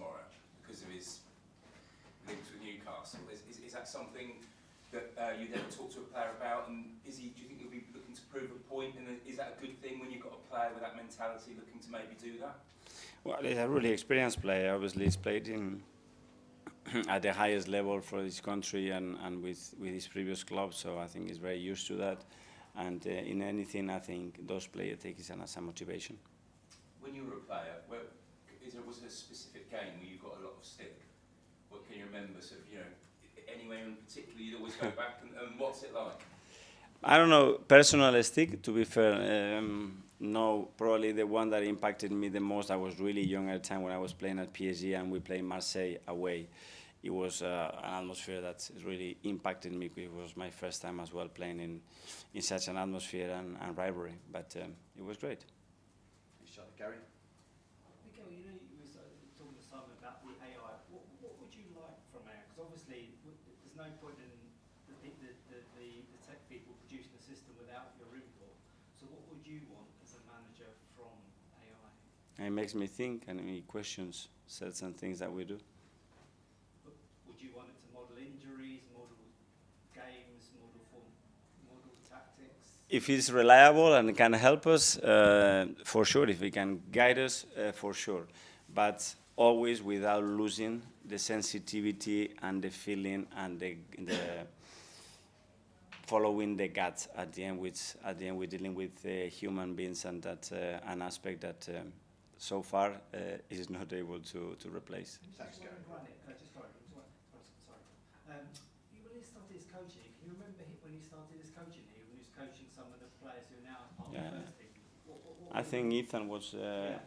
tomorrow because of his links with Newcastle. Is that something that you'd ever talk to a player about? And do you think he'll be looking to prove a point? And is that a good thing when you've got a player with that mentality looking to maybe do that? Well, he's a really experienced player. Obviously, he's played in at the highest level for his country and with his previous club, so I think he's very used to that. And in anything, I think those players take it as a motivation. When you were a player, was there a specific game where you got a lot of stick? What can you remember? Sort of, anywhere in particular you'd always go back, and what's it like? I don't know, personal stick, to be fair. No, probably the one that impacted me the most, I was really young at the time when I was playing at PSG and we played Marseille away. It was an atmosphere that really impacted me because it was my first time as well playing in such an atmosphere and rivalry, but it was great. Thanks, Charlie. Gary? Mikel, you were talking to Simon about the AI. What would you like from AI? Because obviously there's no point in the tech people producing a system without your input. So what would you want as a manager from AI? It makes me think and it questions certain things that we do. But would you want it to model injuries, model games, model tactics? If it's reliable and can help us, for sure. If it can guide us, for sure. But always without losing the sensitivity and the feeling and the following the gut at the end. We're dealing with human beings, and that's an aspect that so far is not able to replace. Thanks, Gary. When he started his coaching, can you remember when he started his coaching here, when he was coaching some of the players who are now part of the first team? I think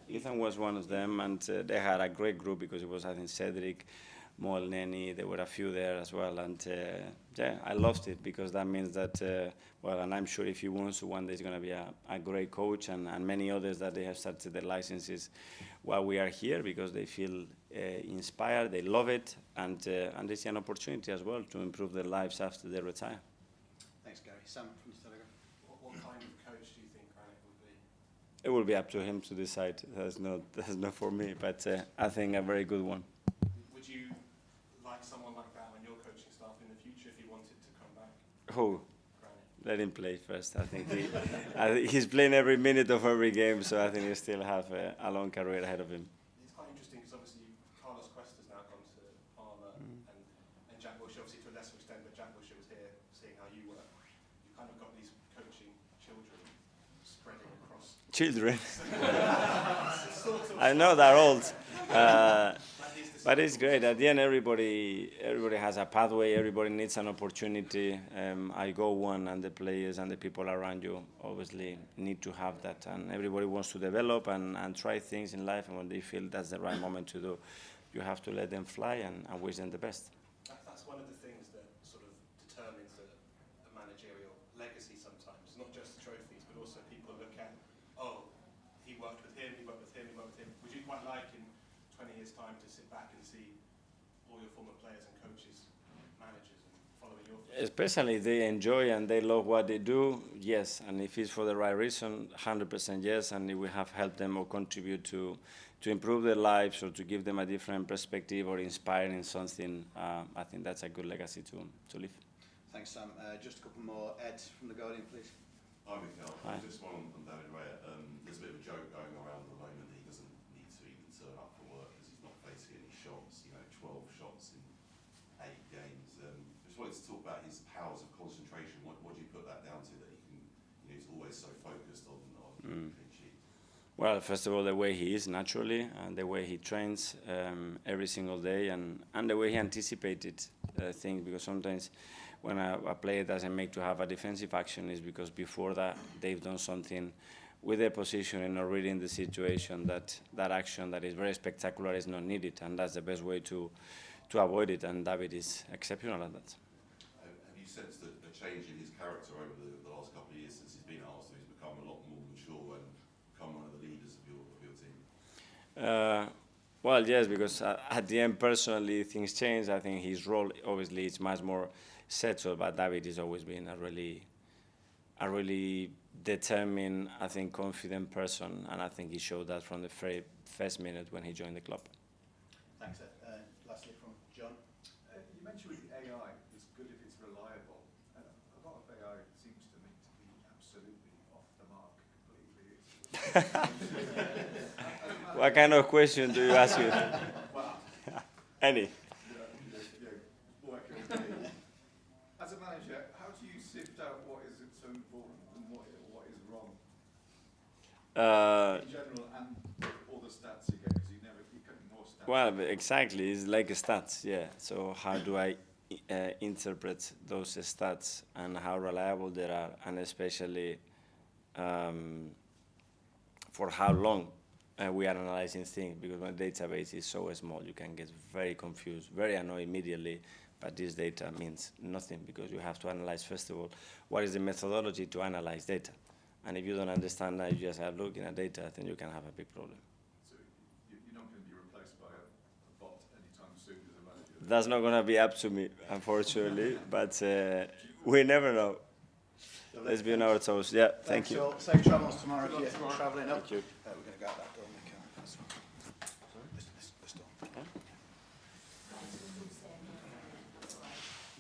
Ethan was one of them, and they had a great group because it was, I think, Cedric, Moelneny, there were a few there as well, and I loved it because that means that, and I'm sure if he wants to, one day he's going to be a great coach, and many others that they have started their licenses while we are here because they feel inspired, they love it, and they see an opportunity as well to improve their lives after they retire. Thanks, Gary. Sam from the Telegraph. What kind of coach do you think Granit will be? It will be up to him to decide. That's not for me, but I think a very good one. Would you like someone like that on your coaching staff in the future if he wanted to come back? Who? Granit. Let him play first. I think he's playing every minute of every game, so I think he still have a long career ahead of him. It's quite interesting because obviously Carlos Cuesta's now gone to Parma, and Jack Wilshere, obviously to a lesser extent, but Jack Wilshere was here seeing how you were. You kind of got these coaching children spreading across. Children. I know they're old. But it's great. At the end, everybody has a pathway. Everybody needs an opportunity. I go one, and the players and the people around you obviously need to have that. And everybody wants to develop and try things in life. And when they feel that's the right moment to do, you have to let them fly and wish them the best. That's one of the things that sort of determines a managerial legacy sometimes. Not just trophies, but also people look at, he worked with him, he worked with him, he worked with him. Would you quite like in 20 years' time to sit back and see all your former players and coaches, managers, and following your footsteps? Especially if they enjoy and they love what they do, yes. And if it's for the right reason, 100% yes. And if we have helped them or contribute to improve their lives or to give them a different perspective or inspiring something, I think that's a good legacy to leave. Thanks, Sam. Just a couple more. Ed from The Guardian, please. Hi, Mikel. Hi. Just one on David Raya. There's a bit of a joke going around at the moment that he doesn't need to even turn up for work because he's not facing any shots, 12 shots in 8 games. Just wanted to talk about his powers of concentration. What do you put that down to, that he can, he's always so focused on clean sheet? Well, first of all, the way he is naturally, and the way he trains every single day, and the way he anticipated things, because sometimes when a player doesn't make to have a defensive action is because before that they've done something with their positioning or reading the situation that action that is very spectacular is not needed, and that's the best way to avoid it, and David is exceptional at that. Have you sensed a change in his character over the last couple of years since he's been at Arsenal? He's become a lot more mature and become one of the leaders of your team? Well, yes, because at the end, personally, things change. I think his role, obviously, is much more settled, but David has always been a really determined, I think, confident person, and I think he showed that from the very first minute when he joined the club. Thanks. Lastly from John. You mentioned with the AI, it's good if it's reliable. And a lot of AI seems to me to be absolutely off the mark completely. What kind of question do you ask me? Well, Any? working with me. As a manager, how do you sift out what is so important and what is wrong in general, and all the stats you get, because you get more stats. Well, exactly. It's like stats, yeah. So how do I interpret those stats and how reliable they are, and especially for how long we are analyzing things, because my database is so small, you can get very confused, very annoyed immediately, but this data means nothing, because you have to analyze, first of all, what is the methodology to analyze data. And if you don't understand that, you just are looking at data, then you can have a big problem. So you're not going to be replaced by a bot anytime soon as a manager. That's not going to be up to me, unfortunately, but we never know. Let's be on our toes. Yeah, thank you. Safe travels tomorrow if you're travelling up. Thank you. We're going to go out that door.